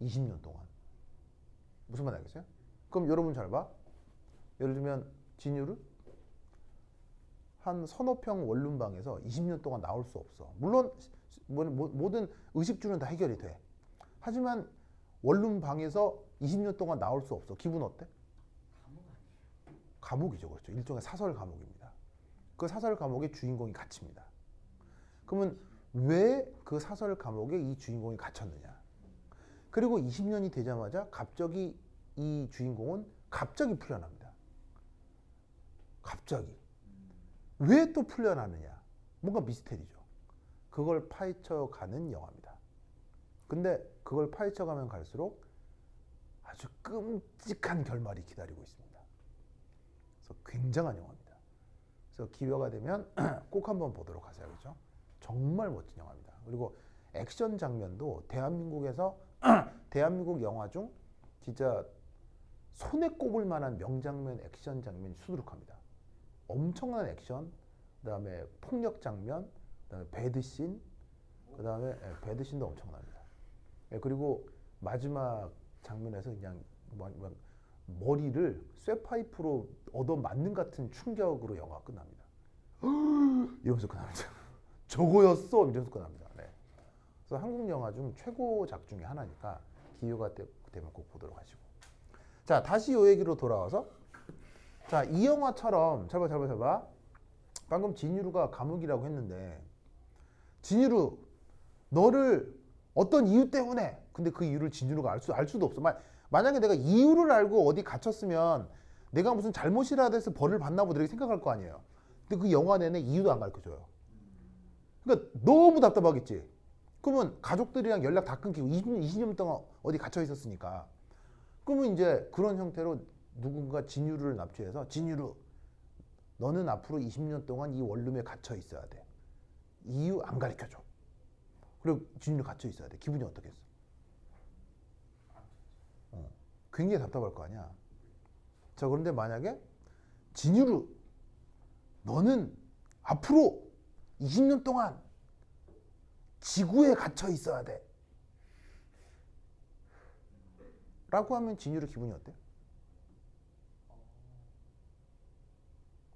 20년 동안. 무슨 말 알겠어요? 그럼 여러분 잘 봐. 예를 들면 진유를 한 서너 평 원룸방에서 20년 동안 나올 수 없어. 물론 모든 의식주는 다 해결이 돼. 하지만 원룸방에서 20년 동안 나올 수 없어. 기분 어때? 감옥이죠. 그렇죠. 일종의 사설 감옥입니다. 그 사설 감옥의 주인공이 갇힙니다. 그러면 왜 그 사설 감옥에 이 주인공이 갇혔느냐? 그리고 20년이 되자마자 갑자기 이 주인공은 갑자기 풀려납니다. 갑자기. 왜 또 풀려나느냐? 뭔가 미스테리죠. 그걸 파헤쳐가는 영화입니다. 근데 그걸 파헤쳐가면 갈수록 아주 끔찍한 결말이 기다리고 있습니다. 그래서 굉장한 영화입니다. 그래서 기회가 되면 꼭 한번 보도록 하세요. 그렇죠? 정말 멋진 영화입니다. 그리고 액션 장면도 대한민국에서 대한민국 영화 중 진짜 손에 꼽을 만한 명장면 액션 장면이 수두룩합니다. 엄청난 액션, 그다음에 폭력 장면, 그다음에 배드씬, 그다음에 배드씬도 엄청납니다. 그리고 마지막 장면에서 그냥 머리를 쇠파이프로 얻어 맞는 같은 충격으로 영화가 끝납니다. 이러면서 끝납니다. 저거였어 이러면서 끝납니다. 네. 그래서 한국 영화 중 최고작 중에 하나니까 기회가 되면 꼭 보도록 하시고. 자, 다시 이 얘기로 돌아와서, 자, 이 영화처럼 잘 봐. 방금 진유루가 감옥이라고 했는데, 진유루 너를 어떤 이유 때문에, 근데 그 이유를 진유루가 알 수도 없어. 만약에 내가 이유를 알고 어디 갇혔으면 내가 무슨 잘못이라도 해서 벌을 받나 보다 이렇게 생각할 거 아니에요. 근데 그 영화 내내 이유도 안 가르쳐줘요. 그러니까 너무 답답하겠지. 그러면 가족들이랑 연락 다 끊기고 20년 동안 어디 갇혀 있었으니까. 그러면 이제 그런 형태로 누군가 진유루를 납치해서, 진유루 너는 앞으로 20년 동안 이 원룸에 갇혀 있어야 돼. 이유 안 가르쳐줘. 그리고 진유루 갇혀 있어야 돼. 기분이 어떻겠어? 굉장히 답답할 거 아니야. 자, 그런데 만약에 진유루 너는 앞으로 20년 동안 지구에 갇혀 있어야 돼 라고 하면 진유루 기분이 어때?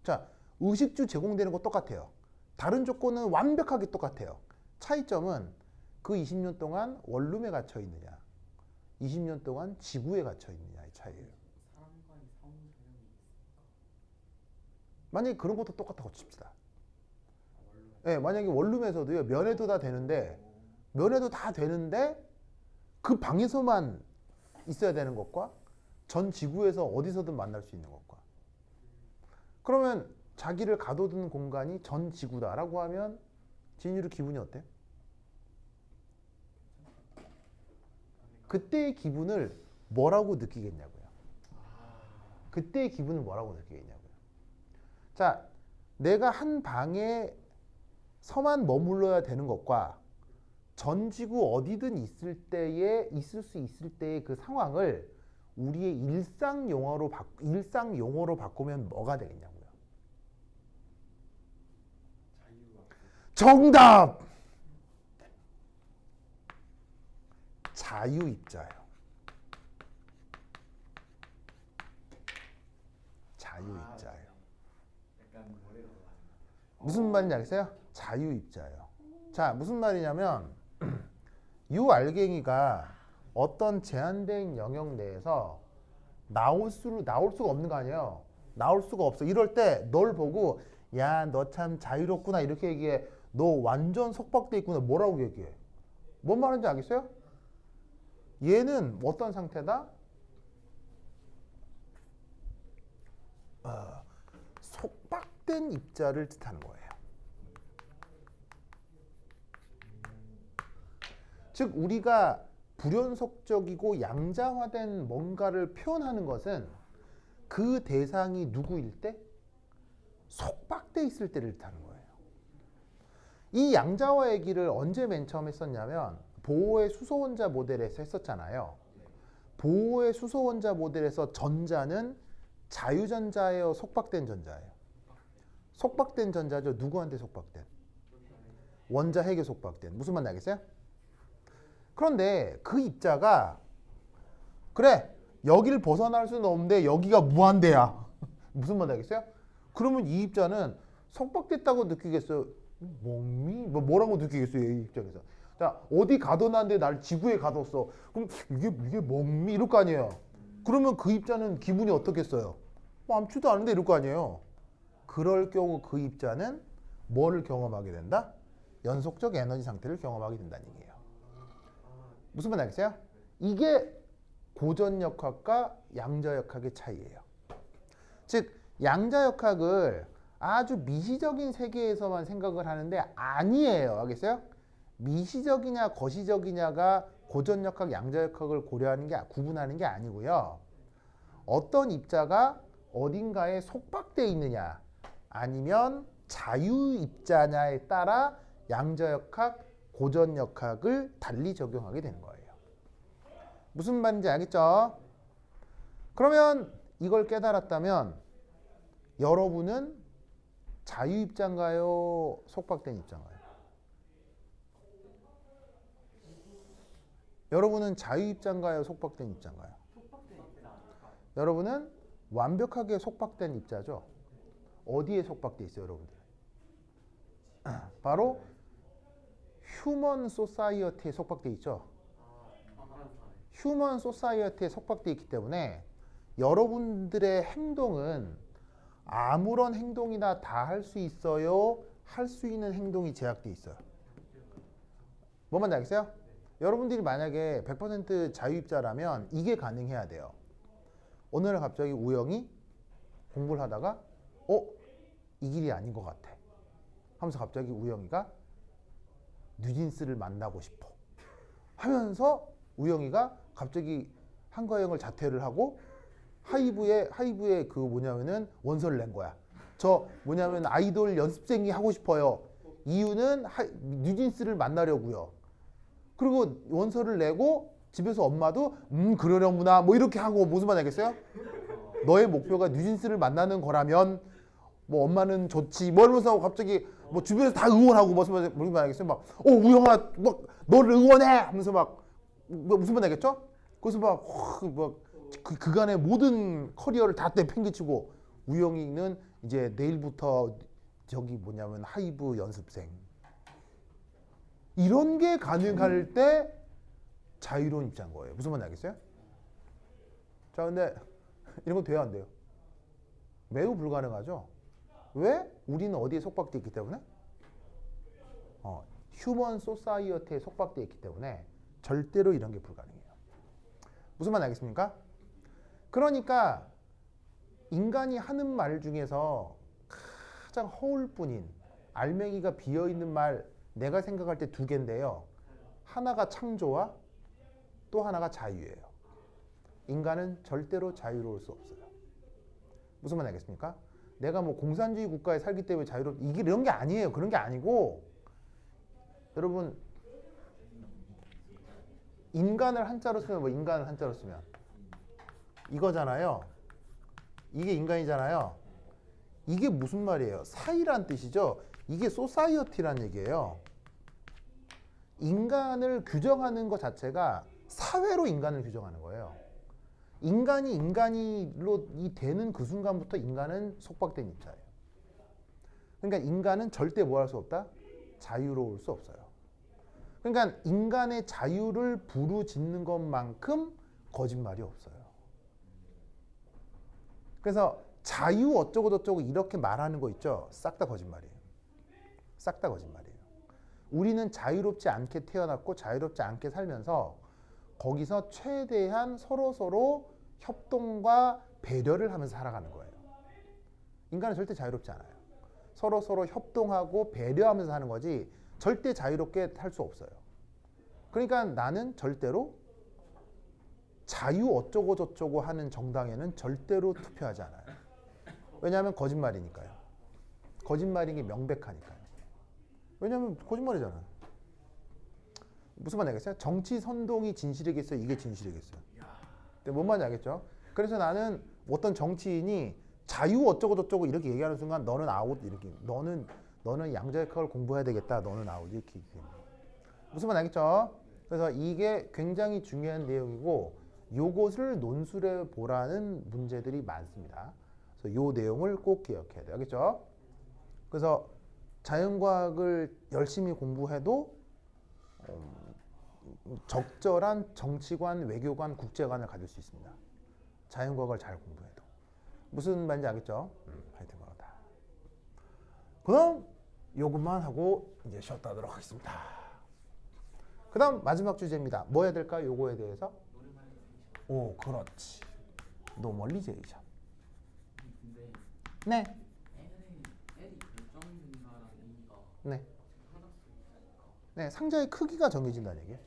자, 의식주 제공되는 거 똑같아요. 다른 조건은 완벽하게 똑같아요. 차이점은 그 20년 동안 원룸에 갇혀 있느냐, 20년 동안 지구에 갇혀 있느냐의 차이예요. 사람과의 상호작용이 있을까? 만약에 그런 것도 똑같다고 칩시다. 네, 만약에 원룸에서도요, 면회도 다 되는데 그 방에서만 있어야 되는 것과 전 지구에서 어디서든 만날 수 있는 것과, 그러면 자기를 가둬두는 공간이 전 지구다라고 하면 진유루 기분이 어때? 그때의 기분을 뭐라고 느끼겠냐고요. 그때의 기분을 뭐라고 느끼겠냐고요. 자, 내가 한 방에서만 머물러야 되는 것과 전 지구 어디든 있을 수 있을 때의 그 상황을 우리의 일상 용어로 바꾸면 뭐가 되겠냐고요. 정답! 자유입자요. 자유입자요. 무슨 말인지 알겠어요? 자유입자요. 자, 무슨 말이냐면 유알갱이가 어떤 제한된 영역 내에서 나올 수가 없는 거 아니에요. 나올 수가 없어. 이럴 때 널 보고 야, 너 참 자유롭구나 이렇게 얘기해. 너 완전 속박돼 있구나. 뭐라고 얘기해? 뭔 말인지 알겠어요? 얘는 어떤 상태다? 속박된 입자를 뜻하는 거예요. 즉 우리가 불연속적이고 양자화된 뭔가를 표현하는 것은 그 대상이 누구일 때? 속박돼 있을 때를 뜻하는 거예요. 이 양자화 얘기를 언제 맨 처음 했었냐면 보호의 수소원자 모델에서 했었잖아요. 보호의 수소원자 모델에서 전자는 자유전자예요, 속박된 전자예요? 속박된 전자죠. 누구한테 속박된? 원자 핵에 속박된. 무슨 말인지 알겠어요? 그런데 그 입자가 그래, 여기를 벗어날 수는 없는데 여기가 무한대야. 무슨 말인지 알겠어요? 그러면 이 입자는 속박됐다고 느끼겠어요? 뭐라고 느끼겠어요? 이 입장에서. 자, 어디 가둬놨는데 날 지구에 가뒀어. 그럼 이게 멍미 이럴 거 아니에요. 그러면 그 입자는 기분이 어떻겠어요? 아무렇지도 않은데 이럴 거 아니에요. 그럴 경우 그 입자는 뭐를 경험하게 된다? 연속적 에너지 상태를 경험하게 된다는 얘기예요. 무슨 말 알겠어요? 이게 고전역학과 양자역학의 차이예요. 즉 양자역학을 아주 미시적인 세계에서만 생각을 하는데 아니에요. 알겠어요? 미시적이냐 거시적이냐가 고전역학, 양자역학을 구분하는 게 아니고요. 어떤 입자가 어딘가에 속박되어 있느냐 아니면 자유입자냐에 따라 양자역학, 고전역학을 달리 적용하게 되는 거예요. 무슨 말인지 알겠죠? 그러면 이걸 깨달았다면 여러분은 자유 입장가요? 속박된 입장가요? 여러분은 자유 입장가요? 속박된 입장가요? 속박된 입자 아닐까요? 여러분은 완벽하게 속박된 입자죠? 어디에 속박돼 있어요, 여러분들? 바로 휴먼 소사이어티에 속박돼 있죠? 휴먼 소사이어티에 속박돼 있기 때문에 여러분들의 행동은 아무런 행동이나 다 할 수 있어요? 할 수 있는 행동이 제약돼 있어요. 뭔 말인지 알겠어요? 여러분들이 만약에 100% 자유입자라면 이게 가능해야 돼요. 어느 날 갑자기 우영이 공부를 하다가 이 길이 아닌 것 같아 하면서 갑자기 우영이가 뉴진스를 만나고 싶어 하면서 우영이가 갑자기 한가영을 자퇴를 하고 하이브에 그 뭐냐면은 원서를 낸 거야. 저 뭐냐면 아이돌 연습생이 하고 싶어요. 이유는 뉴진스를 만나려고요. 그리고 원서를 내고 집에서 엄마도 그러려구나 뭐 이렇게 하고 무슨 말 알겠어요? 너의 목표가 뉴진스를 만나는 거라면 뭐 엄마는 좋지 뭐 이러면서 갑자기 뭐 주변에서 다 응원하고 무슨 말 알겠어요? 막 우영아 막 너를 응원해 하면서 막 무슨 말 알겠죠? 그래서 막 그간의 모든 커리어를 다 내팽개치고 우영이는 이제 내일부터 저기 뭐냐면 하이브 연습생 이런 게 가능할 때 자유로운 입장인 거예요. 무슨 말인지 알겠어요? 자, 근데 이런 거 돼야 안 돼요? 매우 불가능하죠? 왜? 우리는 어디에 속박되어 있기 때문에? 휴먼 소사이어티에 속박되어 있기 때문에 절대로 이런 게 불가능해요. 무슨 말인지 알겠습니까? 그러니까 인간이 하는 말 중에서 가장 허울뿐인 알맹이가 비어있는 말 내가 생각할 때 두 개인데요. 하나가 창조와 또 하나가 자유예요. 인간은 절대로 자유로울 수 없어요. 무슨 말인지 알겠습니까? 내가 뭐 공산주의 국가에 살기 때문에 이게 이런 게 아니에요. 그런 게 아니고 여러분 인간을 한자로 쓰면 뭐 인간을 한자로 쓰면 이거잖아요. 이게 인간이잖아요. 이게 무슨 말이에요? 사이란 뜻이죠. 이게 소사이어티란 얘기예요. 인간을 규정하는 것 자체가 사회로 인간을 규정하는 거예요. 인간이 인간이로 되는 그 순간부터 인간은 속박된 입자예요. 그러니까 인간은 절대 뭐 할 수 없다? 자유로울 수 없어요. 그러니까 인간의 자유를 부르짖는 것만큼 거짓말이 없어요. 그래서 자유 어쩌고 저쩌고 이렇게 말하는 거 있죠? 싹 다 거짓말이에요. 싹 다 거짓말이에요. 우리는 자유롭지 않게 태어났고 자유롭지 않게 살면서 거기서 최대한 서로 협동과 배려를 하면서 살아가는 거예요. 인간은 절대 자유롭지 않아요. 서로 협동하고 배려하면서 사는 거지 절대 자유롭게 살 수 없어요. 그러니까 나는 절대로 자유 어쩌고 저쩌고 하는 정당에는 절대로 투표하지 않아요. 왜냐하면 거짓말이니까요. 거짓말인 게 명백하니까요. 왜냐하면 거짓말이잖아요. 무슨 말인지 알겠어요? 정치 선동이 진실이겠어요? 이게 진실이겠어요? 뭔 말인지 알겠죠? 그래서 나는 어떤 정치인이 자유 어쩌고 저쩌고 이렇게 얘기하는 순간 너는 아웃 이렇게 너는 양자역학을 공부해야 되겠다. 너는 아웃 이렇게 무슨 말인지 알겠죠? 그래서 이게 굉장히 중요한 내용이고 요것을 논술해 보라는 문제들이 많습니다. 그래서 요 내용을 꼭 기억해야 돼요. 알겠죠? 그래서 자연과학을 열심히 공부해도 적절한 정치관, 외교관, 국제관을 가질 수 있습니다. 자연과학을 잘 공부해도. 무슨 말인지 알겠죠? 하여튼 그렇다. 그럼 요것만 하고 이제 쉬었다 하도록 하겠습니다. 그 다음 마지막 주제입니다. 뭐 해야 될까? 요거에 대해서? 오, 그렇지. 노멀리제이션. 근데 네. L이 결정된다라는 의미가 네. 상당 수 있으니까 네, 상자의 크기가 정해진다는 얘기예요.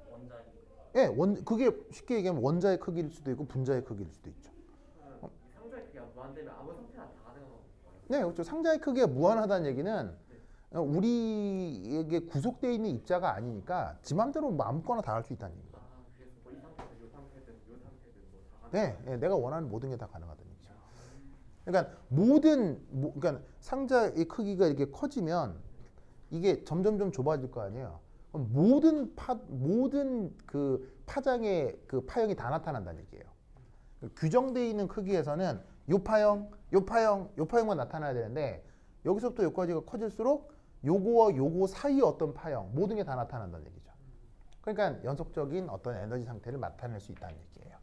원자의 예, 그게 쉽게 얘기하면 원자의 크기일 수도 있고 분자의 크기일 수도 있죠. 상자의 크기가 무한되면 아무 상태나 다 가능한 거예요. 네, 그렇죠. 상자의 크기가 무한하다는 얘기는 우리에게 구속되어 있는 입자가 아니니까 지 맘대로 뭐 아무거나 다 할 수 있다는 얘기죠. 아, 그래서 뭐 이 상태든 요 상태든 요 상태든 뭐다 네, 네, 내가 원하는 모든 게 다 가능하다는 얘기죠. 그러니까 그러니까 상자의 크기가 이렇게 커지면 이게 점점점 좁아질 거 아니에요. 그럼 모든 그 파장의 그 파형이 다 나타난다는 얘기예요. 규정되어 있는 크기에서는 요 파형, 요 파형, 요 파형만 나타나야 되는데 여기서부터 여기까지가 커질수록 요거와 요거 사이의 어떤 파형 모든 게 다 나타난다는 얘기죠. 그러니까 연속적인 어떤 에너지 상태를 나타낼 수 있다는 얘기예요.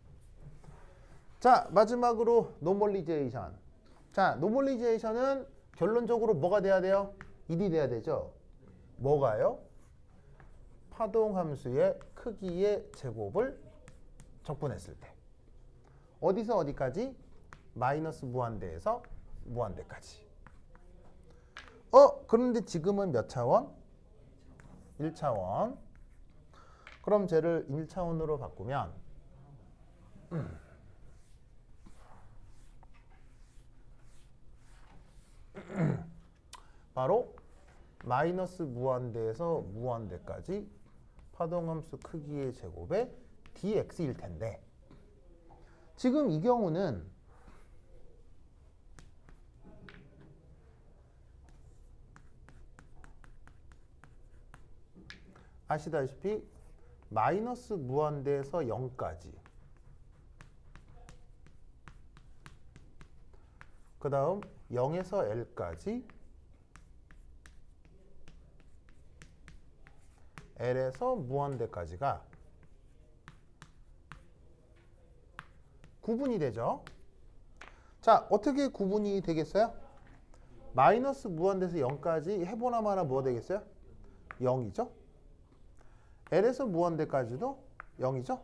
자, 마지막으로 노멀리제이션. 자, 노멀리제이션은 결론적으로 뭐가 돼야 돼요? 일이 돼야 되죠. 뭐가요? 파동함수의 크기의 제곱을 적분했을 때. 어디서 어디까지? 마이너스 무한대에서 무한대까지. 그런데 지금은 몇 차원? 1차원. 그럼 쟤를 1차원으로 바꾸면 바로 마이너스 무한대에서 무한대까지 파동함수 크기의 제곱의 dx일 텐데 지금 이 경우는 아시다시피 마이너스 무한대에서 0까지 그 다음 0에서 L까지 L에서 무한대까지가 구분이 되죠. 자, 어떻게 구분이 되겠어요? 마이너스 무한대에서 0까지 해보나 마나 뭐가 되겠어요? 0이죠. L에서 무한대까지도 0이죠.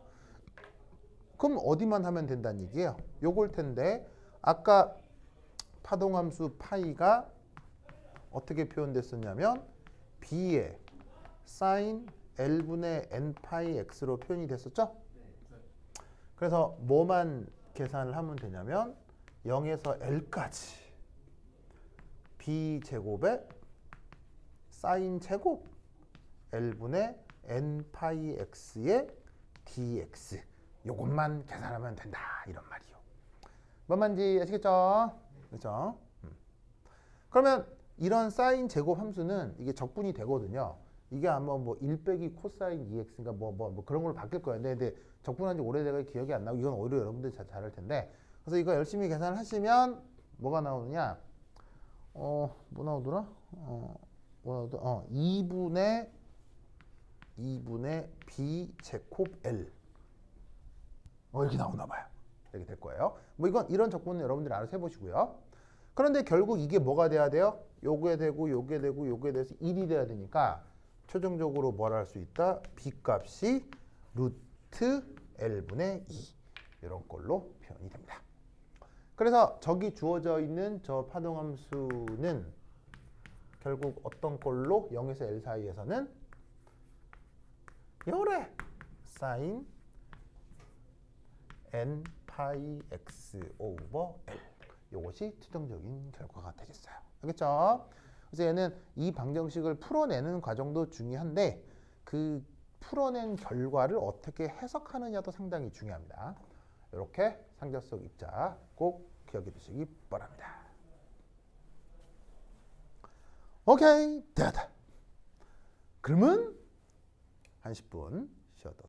그럼 어디만 하면 된다는 얘기예요? 요걸 텐데 아까 파동함수 파이가 어떻게 표현됐었냐면 B의 sin L분의 n파이 x로 표현이 됐었죠? 그래서 뭐만 계산을 하면 되냐면 0에서 L까지 B제곱에 sin 제곱 L분의 n파이 x의 dx 요것만 계산하면 된다 이런 말이요. 뭔 말인지 아시겠죠? 그렇죠? 그러면 이런 사인 제곱 함수는 이게 적분이 되거든요. 이게 아마 뭐 1 빼기 코사인 2x인가 뭐 그런 걸로 바뀔 거예요. 근데 적분한 지 오래돼서 기억이 안 나고 이건 오히려 여러분들이 잘할 텐데 그래서 이거 열심히 계산을 하시면 뭐가 나오느냐? 뭐 나오더라? 2분의 b 제곱 l 이렇게 나오나 봐요. 이렇게 될 거예요. 뭐 이건 이런 적분은 여러분들이 알아서 해보시고요. 그런데 결국 이게 뭐가 돼야 돼요? 요게 되고 요게 되고 요게 돼서 1이 돼야 되니까 최종적으로 뭐라 할 수 있다? b 값이 루트 l분의 2 이런 걸로 표현이 됩니다. 그래서 저기 주어져 있는 저 파동함수는 결국 어떤 걸로 0에서 L 사이에서는 요래 sin n 파이 x 오버 L 이것이 최종적인 결과가 되겠어요. 알겠죠? 그래서 얘는 이 방정식을 풀어내는 과정도 중요한데 그 풀어낸 결과를 어떻게 해석하느냐도 상당히 중요합니다. 이렇게 상자속 입자 꼭 기억해 두시기 바랍니다. 오케이, 됐다. 그러면 한 10분